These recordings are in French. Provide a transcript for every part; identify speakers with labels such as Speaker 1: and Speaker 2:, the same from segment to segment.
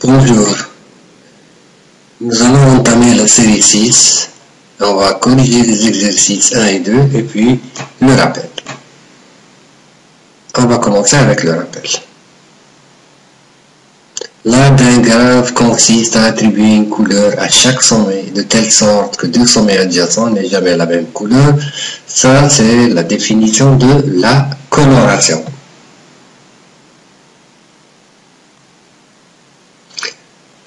Speaker 1: Bonjour, nous allons entamer la série 6, on va corriger les exercices 1 et 2 et puis le rappel. On va commencer avec le rappel. L'art d'un graphe consiste à attribuer une couleur à chaque sommet de telle sorte que deux sommets adjacents n'aient jamais la même couleur. Ça, c'est la définition de la coloration.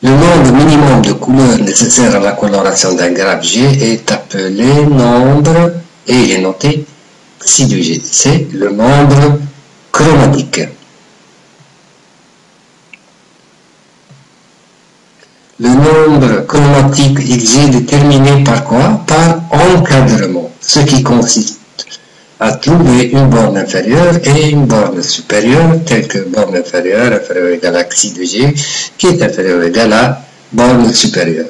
Speaker 1: Le nombre minimum de couleurs nécessaires à la coloration d'un graphe G est appelé nombre, et il est noté Xi de G. C'est le nombre chromatique. Le nombre chromatique Xg est déterminé par quoi? Par encadrement, ce qui consiste à trouver une borne inférieure et une borne supérieure, telle que borne inférieure ou égale à Xi de G, qui est inférieure ou égale à borne supérieure.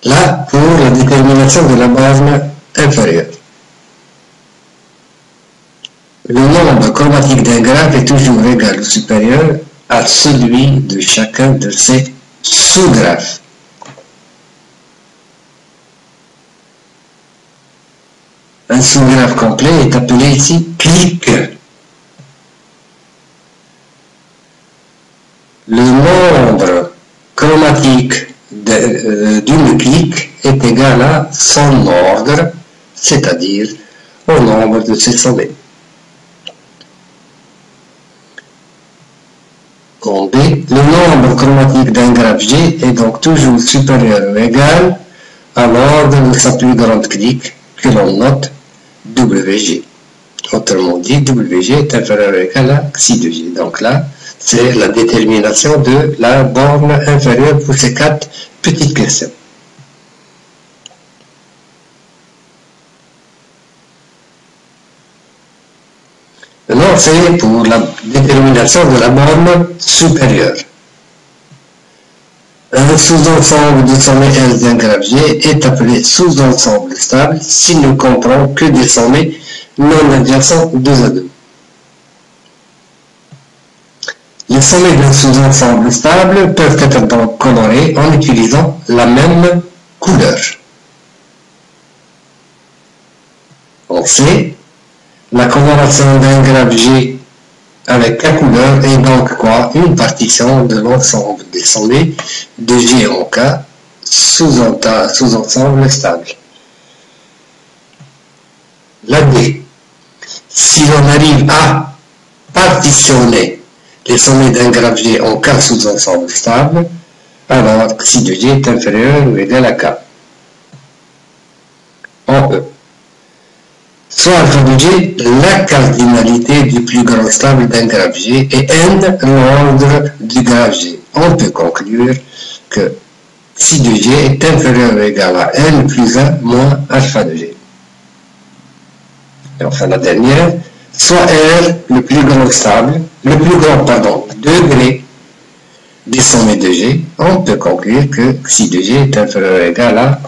Speaker 1: Là, pour la détermination de la borne inférieure. Le nombre chromatique d'un graphe est toujours égal ou supérieur à celui de chacun de ses sous-graphes. Un sous-graphe complet est appelé ici clique. Le nombre chromatique d'une clique est égal à son ordre, c'est-à-dire au nombre de ses sommets. En B, le nombre chromatique d'un graphe G est donc toujours supérieur ou égal à l'ordre de sa plus grande clique que l'on note WG. Autrement dit, WG est inférieur ou égal à Xi de G. Donc là, c'est la détermination de la borne inférieure pour ces quatre petites questions. Maintenant, c'est pour la détermination de la borne supérieure. Un sous-ensemble de sommets S d'un graphe G est appelé sous-ensemble stable s'il ne comprend que des sommets non adjacents 2 à 2. Les sommets d'un sous-ensemble stable peuvent être donc colorés en utilisant la même couleur. On sait, la coloration d'un graphe G avec la couleur est donc quoi? Une partition de l'ensemble des sommets de G en K sous-ensemble stable. La D. Si l'on arrive à partitionner les sommets d'un graphe G en K sous-ensemble stable, alors Xi de G est inférieur ou égal à K. En E. Soit alpha de G, la cardinalité du plus grand stable d'un graphe G, et N, l'ordre du graphe G. On peut conclure que Xi de G est inférieur ou égal à N plus 1 moins alpha de G. Et enfin la dernière, soit R, le plus grand stable, degré des sommets de G, on peut conclure que Xi de G est inférieur ou égal à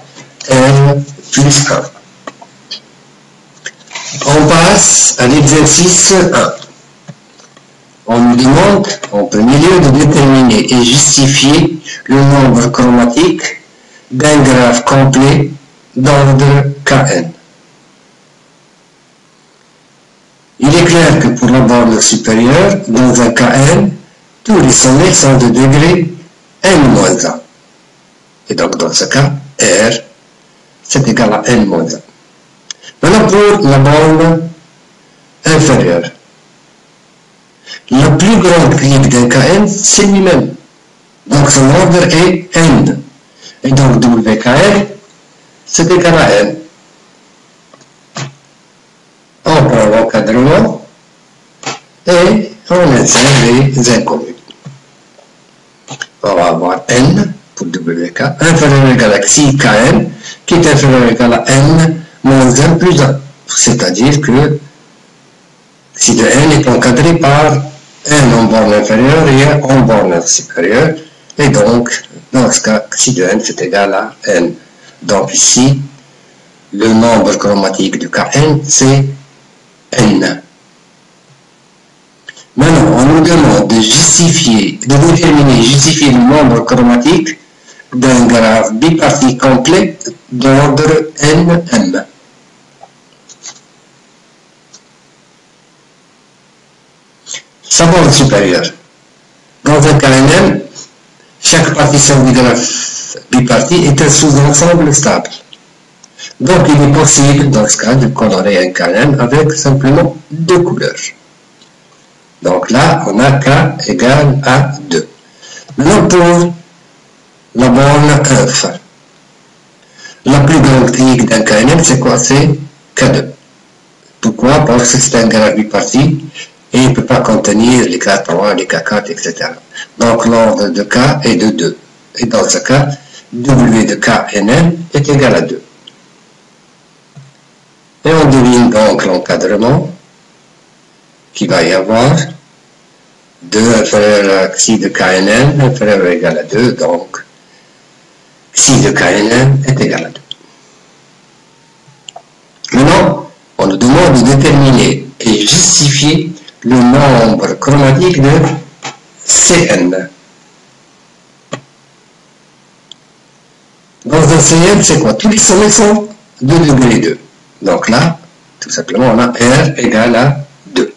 Speaker 1: N plus 1. On passe à l'exercice 1. On nous demande, en premier lieu, de déterminer et justifier le nombre chromatique d'un graphe complet d'ordre Kn. Il est clair que pour la borne supérieure, dans un Kn, tous les sommets sont de degré n-1. Et donc, dans ce cas, R, c'est égal à n-1. Maintenant, pour la borne inférieure. La plus grande clique d'un Kn, c'est lui-même. Donc, son ordre est n. Et donc, WKN, c'est égal à n. On prend l'encadrement et on insère les inconnus. On va avoir n pour WK, inférieur ou égal à Xi Kn, qui est inférieur ou égal à n moins 1 plus 1. C'est-à-dire que Xi de n est encadré par n en borne inférieure et 1 en borne supérieure. Et donc, dans ce cas, Xi de n c'est égal à n. Donc ici, le nombre chromatique du Kn, c'est n. Maintenant, on nous demande de justifier le nombre chromatique d'un graphe bipartite complet d'ordre Nm. Sa bande supérieure. Dans un cas Nm, chaque partition du graphe bipartite est un sous-ensemble stable. Donc, il est possible, dans ce cas, de colorer un KM avec simplement deux couleurs. Donc là, on a K égale à 2. Maintenant, pour la borne F, la plus grande clique d'un KNM, c'est quoi? C'est K2. Pourquoi? Parce que c'est un graphe bipartite et il ne peut pas contenir les K3, les K4, etc. Donc, l'ordre de K est de 2. Et dans ce cas, W de KNM est égal à 2. Et on devine donc l'encadrement qu'il va y avoir 2 inférieur à xi de KNM inférieur ou égal à 2, donc xi de KNM est égal à 2. Maintenant, on nous demande de déterminer et justifier le nombre chromatique de Cn. Dans un Cn, c'est quoi? Tous les sommets sont 2 degrés 2. Donc là, tout simplement, on a R égale à 2.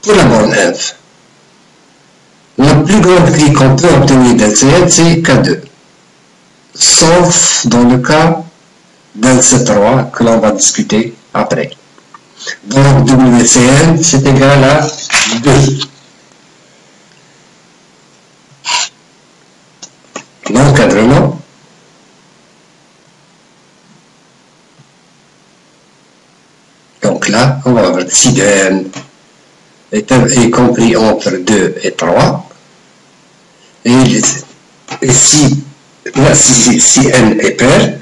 Speaker 1: Pour la borne F, la plus grande clique qu'on peut obtenir d'un Cn, c'est K2. Sauf dans le cas d'un C3 que l'on va discuter après. Donc WCN, c'est égal à 2. L'encadrement. Donc là, on va avoir si de n est compris entre 2 et 3. Et si n est pair,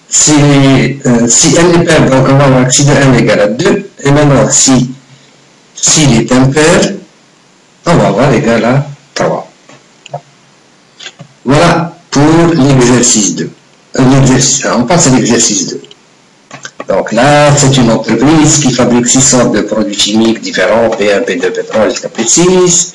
Speaker 1: si n est pair, donc on va avoir si de n égale à 2. Et maintenant, s'il est impair, on va avoir égal à 3. Voilà pour l'exercice 2. On passe à l'exercice 2. Donc là, c'est une entreprise qui fabrique 6 sortes de produits chimiques différents, P1, P2, P3 jusqu'à P6,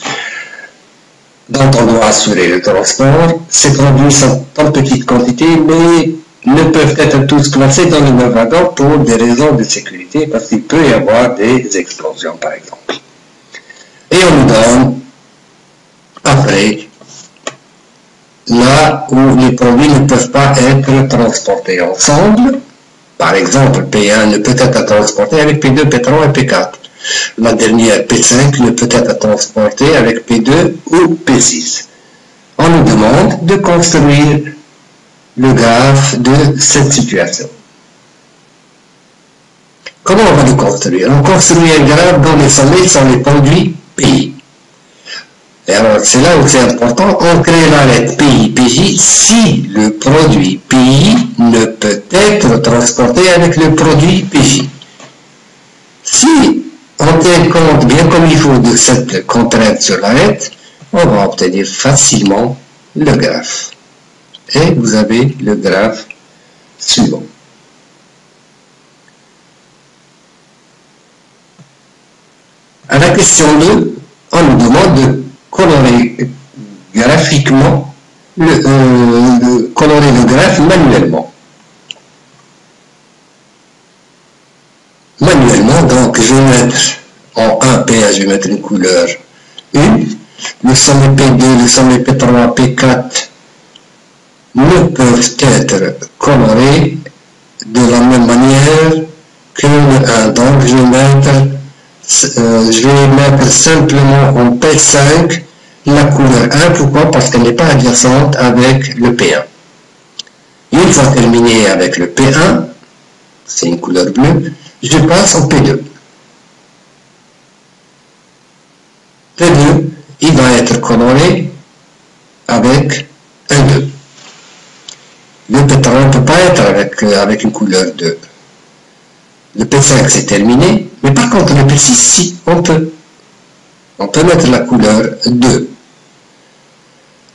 Speaker 1: dont on doit assurer le transport. Ces produits sont en petite quantité, mais ne peuvent être tous classés dans le même wagon pour des raisons de sécurité, parce qu'il peut y avoir des explosions, par exemple. Et on nous donne, après, là où les produits ne peuvent pas être transportés ensemble. Par exemple, P1 ne peut être transporté avec P2, P3 et P4. La dernière, P5, ne peut être transportée avec P2 ou P6. On nous demande de construire le graphe de cette situation. Comment on va le construire? On construit un graphe dont les sommets sont les produits PI. Et alors, c'est là où c'est important, on crée l'arête PI-PJ si le produit PI ne peut être transporté avec le produit PJ. Si on tient compte bien comme il faut de cette contrainte sur l'arête, on va obtenir facilement le graphe. Et vous avez le graphe suivant. À la question 2, on nous demande de colorer graphiquement, colorer le graphe manuellement. Manuellement, donc je vais mettre en 1P, je vais mettre une couleur 1. Le sommet P2, le sommet P3, P4 ne peuvent être colorés de la même manière que le 1. Donc je vais mettre simplement en P5 la couleur 1. Pourquoi? Parce qu'elle n'est pas adjacente avec le P1. Une fois terminé avec le P1, c'est une couleur bleue, je passe au P2. P2, il va être coloré avec un 2. Le P3 ne peut pas être avec une couleur 2. Le P5 c'est terminé, mais par contre le P6, si, on peut. On peut mettre la couleur 2.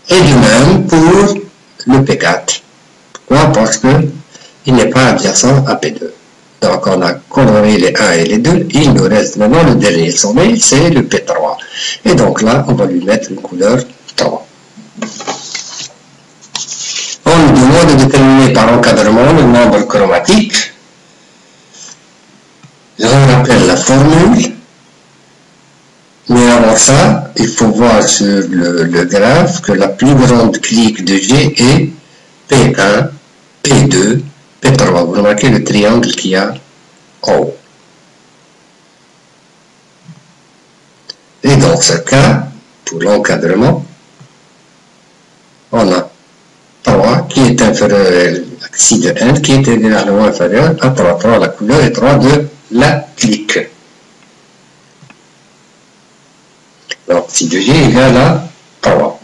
Speaker 1: Et de même pour le P4. Pourquoi? Parce que il n'est pas adjacent à P2. Donc on a coloré les 1 et les 2, il nous reste maintenant le dernier sommet, c'est le P3. Et donc là, on va lui mettre une couleur 3. On nous demande de déterminer par encadrement le nombre chromatique. Je rappelle la formule. Mais avant ça, il faut voir sur le graphe que la plus grande clique de G est P1, P2, P3. Vous remarquez le triangle qu'il y a en haut. Et dans ce cas, pour l'encadrement, on a 3 qui est inférieur à xi de n qui est également inférieur à 3. 3, la couleur est 3 de la clique. Donc, xi de G égale à 3.